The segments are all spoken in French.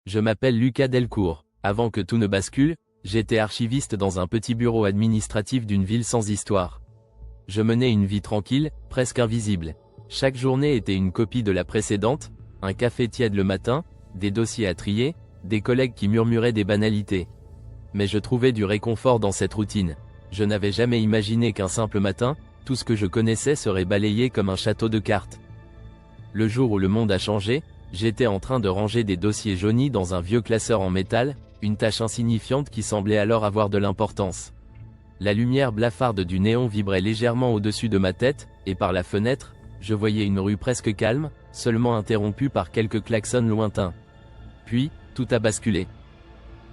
Je m'appelle Lucas Delcourt. Avant que tout ne bascule, j'étais archiviste dans un petit bureau administratif d'une ville sans histoire. Je menais une vie tranquille, presque invisible. Chaque journée était une copie de la précédente, un café tiède le matin, des dossiers à trier, des collègues qui murmuraient des banalités. Mais je trouvais du réconfort dans cette routine. Je n'avais jamais imaginé qu'un simple matin, tout ce que je connaissais serait balayé comme un château de cartes. Le jour où le monde a changé, j'étais en train de ranger des dossiers jaunis dans un vieux classeur en métal, une tâche insignifiante qui semblait alors avoir de l'importance. La lumière blafarde du néon vibrait légèrement au-dessus de ma tête, et par la fenêtre, je voyais une rue presque calme, seulement interrompue par quelques klaxons lointains. Puis, tout a basculé.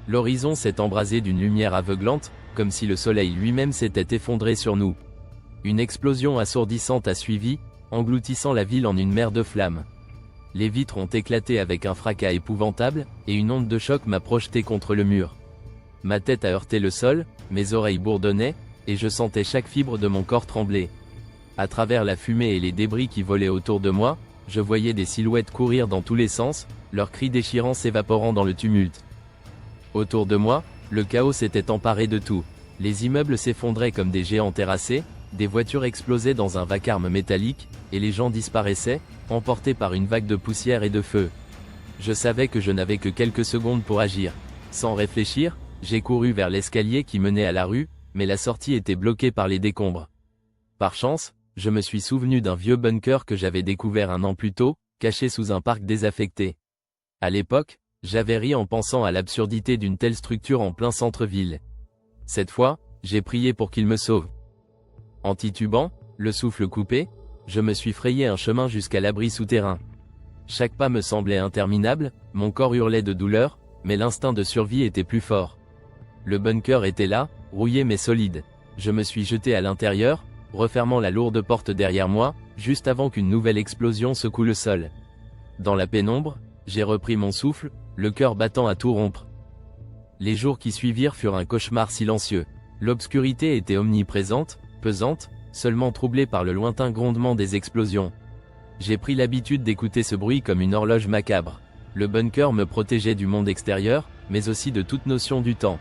L'horizon s'est embrasé d'une lumière aveuglante, comme si le soleil lui-même s'était effondré sur nous. Une explosion assourdissante a suivi, engloutissant la ville en une mer de flammes. Les vitres ont éclaté avec un fracas épouvantable, et une onde de choc m'a projeté contre le mur. Ma tête a heurté le sol, mes oreilles bourdonnaient, et je sentais chaque fibre de mon corps trembler. À travers la fumée et les débris qui volaient autour de moi, je voyais des silhouettes courir dans tous les sens, leurs cris déchirants s'évaporant dans le tumulte. Autour de moi, le chaos s'était emparé de tout. Les immeubles s'effondraient comme des géants terrassés, des voitures explosaient dans un vacarme métallique, et les gens disparaissaient, emportés par une vague de poussière et de feu. Je savais que je n'avais que quelques secondes pour agir. Sans réfléchir, j'ai couru vers l'escalier qui menait à la rue, mais la sortie était bloquée par les décombres. Par chance, je me suis souvenu d'un vieux bunker que j'avais découvert un an plus tôt, caché sous un parc désaffecté. À l'époque, j'avais ri en pensant à l'absurdité d'une telle structure en plein centre-ville. Cette fois, j'ai prié pour qu'il me sauve. En titubant, le souffle coupé, je me suis frayé un chemin jusqu'à l'abri souterrain. Chaque pas me semblait interminable, mon corps hurlait de douleur, mais l'instinct de survie était plus fort. Le bunker était là, rouillé mais solide. Je me suis jeté à l'intérieur, refermant la lourde porte derrière moi, juste avant qu'une nouvelle explosion secoue le sol. Dans la pénombre, j'ai repris mon souffle, le cœur battant à tout rompre. Les jours qui suivirent furent un cauchemar silencieux. L'obscurité était omniprésente, pesante, seulement troublée par le lointain grondement des explosions. J'ai pris l'habitude d'écouter ce bruit comme une horloge macabre. Le bunker me protégeait du monde extérieur, mais aussi de toute notion du temps.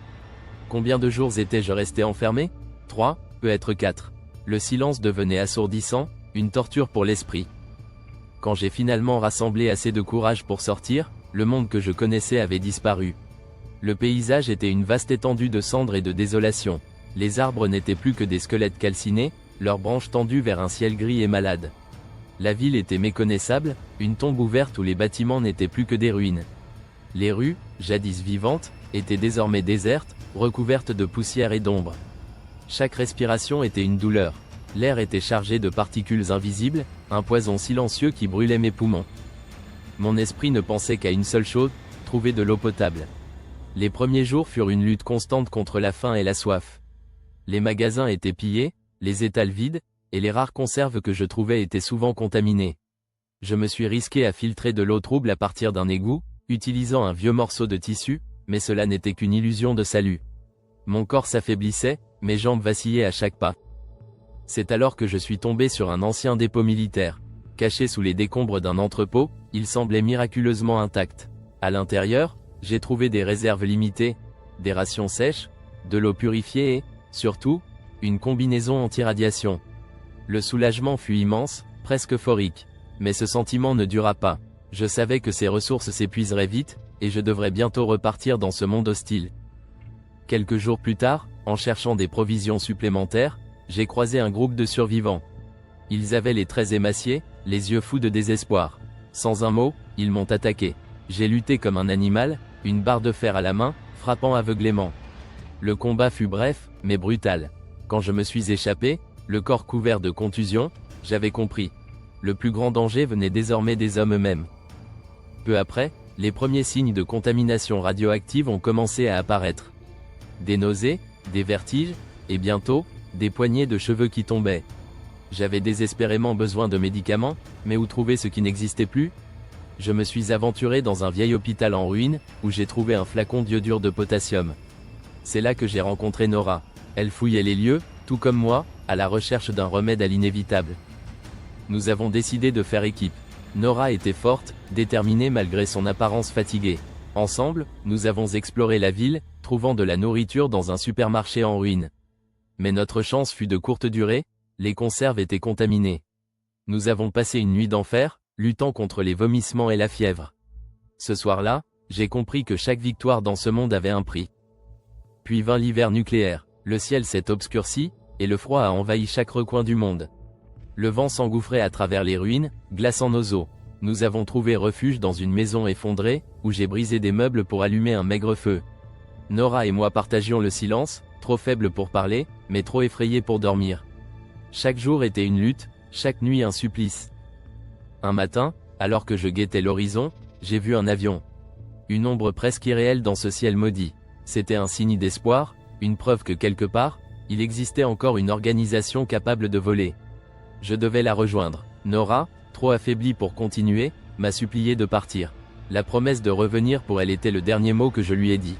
Combien de jours étais-je resté enfermé? 3, peut-être 4. Le silence devenait assourdissant, une torture pour l'esprit. Quand j'ai finalement rassemblé assez de courage pour sortir, le monde que je connaissais avait disparu. Le paysage était une vaste étendue de cendres et de désolation. Les arbres n'étaient plus que des squelettes calcinés, leurs branches tendues vers un ciel gris et malade. La ville était méconnaissable, une tombe ouverte où les bâtiments n'étaient plus que des ruines. Les rues, jadis vivantes, étaient désormais désertes, recouvertes de poussière et d'ombre. Chaque respiration était une douleur. L'air était chargé de particules invisibles, un poison silencieux qui brûlait mes poumons. Mon esprit ne pensait qu'à une seule chose, trouver de l'eau potable. Les premiers jours furent une lutte constante contre la faim et la soif. Les magasins étaient pillés, les étals vides, et les rares conserves que je trouvais étaient souvent contaminées. Je me suis risqué à filtrer de l'eau trouble à partir d'un égout, utilisant un vieux morceau de tissu, mais cela n'était qu'une illusion de salut. Mon corps s'affaiblissait, mes jambes vacillaient à chaque pas. C'est alors que je suis tombé sur un ancien dépôt militaire. Caché sous les décombres d'un entrepôt, il semblait miraculeusement intact. À l'intérieur, j'ai trouvé des réserves limitées, des rations sèches, de l'eau purifiée et, surtout, une combinaison anti-radiation. Le soulagement fut immense, presque euphorique. Mais ce sentiment ne dura pas. Je savais que ces ressources s'épuiseraient vite, et je devrais bientôt repartir dans ce monde hostile. Quelques jours plus tard, en cherchant des provisions supplémentaires, j'ai croisé un groupe de survivants. Ils avaient les traits émaciés, les yeux fous de désespoir. Sans un mot, ils m'ont attaqué. J'ai lutté comme un animal, une barre de fer à la main, frappant aveuglément. Le combat fut bref, mais brutal. Quand je me suis échappé, le corps couvert de contusions, j'avais compris. Le plus grand danger venait désormais des hommes eux-mêmes. Peu après, les premiers signes de contamination radioactive ont commencé à apparaître. Des nausées, des vertiges, et bientôt, des poignées de cheveux qui tombaient. J'avais désespérément besoin de médicaments, mais où trouver ce qui n'existait plus? Je me suis aventuré dans un vieil hôpital en ruine, où j'ai trouvé un flacon d'iodure de potassium. C'est là que j'ai rencontré Nora. Elle fouillait les lieux, tout comme moi, à la recherche d'un remède à l'inévitable. Nous avons décidé de faire équipe. Nora était forte, déterminée malgré son apparence fatiguée. Ensemble, nous avons exploré la ville, trouvant de la nourriture dans un supermarché en ruine. Mais notre chance fut de courte durée, les conserves étaient contaminées. Nous avons passé une nuit d'enfer, luttant contre les vomissements et la fièvre. Ce soir-là, j'ai compris que chaque victoire dans ce monde avait un prix. Puis vint l'hiver nucléaire, le ciel s'est obscurci, et le froid a envahi chaque recoin du monde. Le vent s'engouffrait à travers les ruines, glaçant nos os. Nous avons trouvé refuge dans une maison effondrée, où j'ai brisé des meubles pour allumer un maigre feu. Nora et moi partagions le silence, trop faibles pour parler, mais trop effrayés pour dormir. Chaque jour était une lutte, chaque nuit un supplice. Un matin, alors que je guettais l'horizon, j'ai vu un avion. Une ombre presque irréelle dans ce ciel maudit. C'était un signe d'espoir, une preuve que quelque part, il existait encore une organisation capable de voler. Je devais la rejoindre. Nora, trop affaiblie pour continuer, m'a supplié de partir. La promesse de revenir pour elle était le dernier mot que je lui ai dit.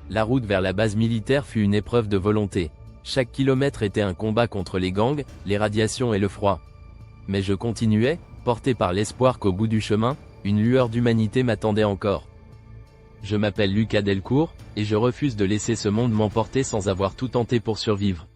La route vers la base militaire fut une épreuve de volonté. Chaque kilomètre était un combat contre les gangs, les radiations et le froid. Mais je continuais, porté par l'espoir qu'au bout du chemin, une lueur d'humanité m'attendait encore. Je m'appelle Lucas Delcourt, et je refuse de laisser ce monde m'emporter sans avoir tout tenté pour survivre.